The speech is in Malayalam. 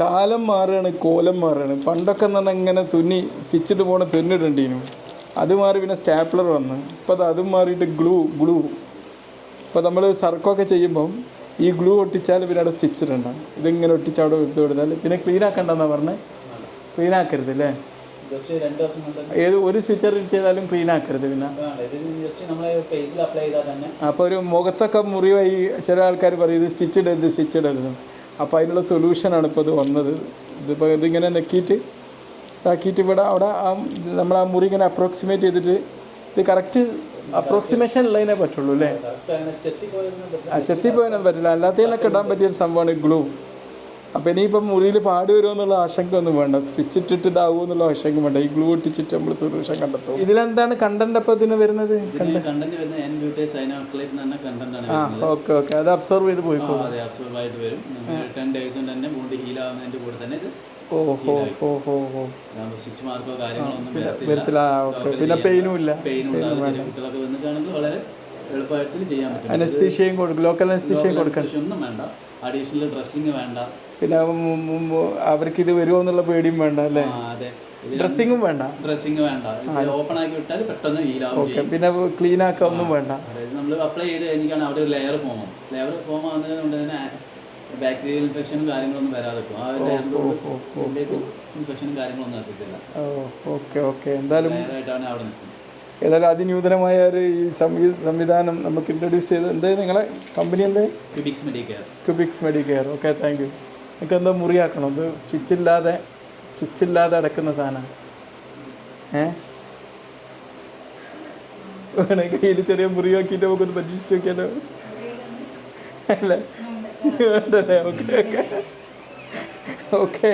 കാലം മാറുകയാണ്, കോലം മാറുകയാണ്. പണ്ടൊക്കെ എന്ന് പറഞ്ഞാൽ ഇങ്ങനെ തുന്നി സ്റ്റിച്ചിട്ട് പോകണ തുന്നിടണ്ടീനു. അത് മാറി പിന്നെ സ്റ്റാപ്ലർ വന്നു. ഇപ്പോൾ അതും മാറിയിട്ട് ഗ്ലൂ. ഇപ്പോൾ നമ്മൾ സർക്കൊക്കെ ചെയ്യുമ്പം ഈ ഗ്ലൂ ഒട്ടിച്ചാൽ പിന്നെ അവിടെ സ്റ്റിച്ചിട്ടുണ്ടാകും. ഇതിങ്ങനെ ഒട്ടിച്ച് അവിടെ എടുത്ത് കൊടുത്താൽ പിന്നെ ക്ലീൻ ആക്കണ്ടെന്നാണ് പറഞ്ഞത്. ക്ലീൻ ആക്കരുത് അല്ലേ? ഏത് ഒരു സ്റ്റിച്ചർ ചെയ്താലും ക്ലീൻ ആക്കരുത്. പിന്നെ അപ്പോൾ ഒരു മുഖത്തൊക്കെ മുറിവായി ചില ആൾക്കാർ പറയും ഇത് സ്റ്റിച്ച് ഇടരുത്. അപ്പോൾ അതിനുള്ള സൊല്യൂഷനാണ് ഇപ്പോൾ ഇത് വന്നത്. ഇതിപ്പോൾ ഇതിങ്ങനെ നെക്കിയിട്ട് ഇതാക്കിയിട്ട് ഇവിടെ അവിടെ നമ്മൾ ആ മുറി ഇങ്ങനെ അപ്രോക്സിമേറ്റ് ചെയ്തിട്ട് ഇത് കറക്റ്റ് അപ്രോക്സിമേഷൻ ഉള്ളതിനെ പറ്റുള്ളൂ അല്ലേ? ചെത്തിപ്പോയതിനൊന്നും പറ്റില്ല. അല്ലാത്തതിനൊക്കെ ഇടാൻ പറ്റിയൊരു സംഭവമാണ് ഗ്ലൂ. അപ്പോൾ ഇനിയിപ്പം മുറിയിൽ പാട് വരുമോ എന്നുള്ള ആശങ്ക ഒന്നും വേണ്ട. സ്റ്റിച്ചിട്ടിട്ട് ഇതാവുമോ എന്നുള്ള ആശങ്ക വേണ്ട. ഈ ഗ്ലൂ ഒട്ടിച്ചിട്ട് നമ്മൾ സൊല്യൂഷൻ കണ്ടെത്തും. ഇതിലെന്താണ് കണ്ടന്റ് അപ്പോൾ ഇതിന് വരുന്നത്? ഓക്കെ അത് അബ്സോർവ് ചെയ്ത് പോയിക്കോളും. വരത്തില്ല. ഓക്കെ. പിന്നെ പെയിനും ഇല്ല. അനസ്തീഷ്യയും കൊടുക്കും. ലോക്കൽ അനസ്തീഷ്യയും കൊടുക്കാൻ അഡീഷണൽ ഡ്രസ്സിങ് വേണ്ട. പിന്നെ അവർക്ക് ഇത് വരുമോ എന്നുള്ള പേടിയും വേണ്ട അല്ലേ? ഡ്രസ്സിങ്ങും വേണ്ട. ഓപ്പൺ ആക്കി വിട്ടാൽ പെട്ടെന്ന് ഹീലാവും. ഓക്കെ. പിന്നെ ക്ലീൻ ആക്കാൻ ഒന്നും വേണ്ട. നമ്മൾ അപ്ലൈ ചെയ്ത് കഴിഞ്ഞാൽ അവിടെ ഒരു ലെയർ ഫോം വന്നതുകൊണ്ട് തന്നെ ബാക്ടീരിയൽ ഇൻഫെക്ഷനും കാര്യങ്ങളൊന്നും വരാതെക്കും. ആ ലെയറിലേക്ക് ഇൻഫെക്ഷനും കാര്യങ്ങളൊന്നും എത്തില്ല. ഓക്കെ. എന്തായാലും അവിടെ നിൽക്കുന്നത്. ഏതായാലും അതിനൂതനമായ ഒരു ഈ സംവിധാനം നമുക്ക് ഇൻട്രൊഡ്യൂസ് ചെയ്ത് എന്താ നിങ്ങളെ കമ്പനി എന്താ? Cubics Medicare. Okay, thank you. നിങ്ങൾക്ക് എന്താ മുറിയാക്കണം? ഇത് സ്റ്റിച്ചില്ലാതെ അടക്കുന്ന സാധനം. വേണമെങ്കിൽ കയ്യിൽ ചെറിയ മുറിയാക്കിയിട്ട് നമുക്കൊന്ന് പരീക്ഷിച്ച് നോക്കിയാലോ? അല്ലേ? വേണ്ടല്ലേ? ഓക്കെ.